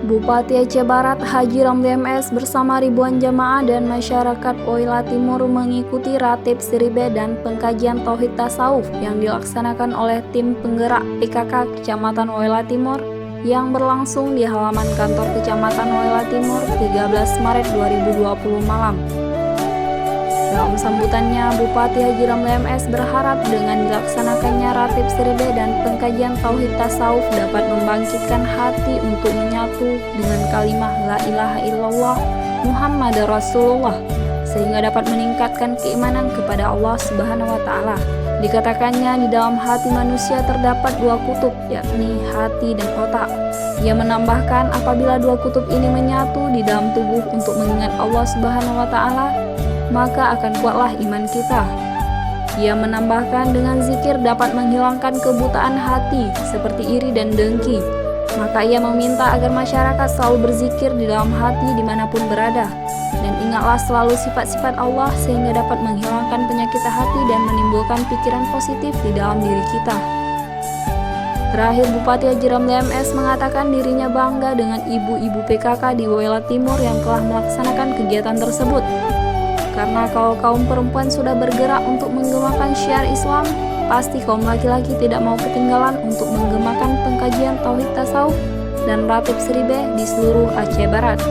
Bupati Aceh Barat Haji Ramli MS bersama ribuan jamaah dan masyarakat Woyla Timur mengikuti ratib siribe dan pengkajian tauhid tasawuf yang dilaksanakan oleh tim penggerak PKK Kecamatan Woyla Timur yang berlangsung di halaman kantor Kecamatan Woyla Timur 13 Maret 2020 malam. Dalam sambutannya, Bupati Haji Ramli MS berharap dengan dilaksanakannya ratib siribe dan pengkajian tauhid tasawuf dapat membangkitkan hati untuk menyatu dengan kalimah la ilaha illallah Muhammad Rasulullah, sehingga dapat meningkatkan keimanan kepada Allah Subhanahu wa Ta'ala. Dikatakannya di dalam hati manusia terdapat dua kutub, yakni hati dan otak. Ia menambahkan apabila dua kutub ini menyatu di dalam tubuh untuk mengingat Allah Subhanahu wa Ta'ala, maka akan kuatlah iman kita. Ia menambahkan dengan zikir dapat menghilangkan kebutaan hati seperti iri dan dengki. Maka ia meminta agar masyarakat selalu berzikir di dalam hati dimanapun berada. Dan ingatlah selalu sifat-sifat Allah sehingga dapat menghilangkan penyakit hati dan menimbulkan pikiran positif di dalam diri kita. Terakhir, Bupati Haji Ramli MS mengatakan dirinya bangga dengan ibu-ibu PKK di Woyla Timur yang telah melaksanakan kegiatan tersebut. Karena kalau kaum perempuan sudah bergerak untuk menggemakan syiar Islam, pasti kaum laki-laki tidak mau ketinggalan untuk menggemakan pengkajian tauhid tasawuf dan ratib siribe di seluruh Aceh Barat.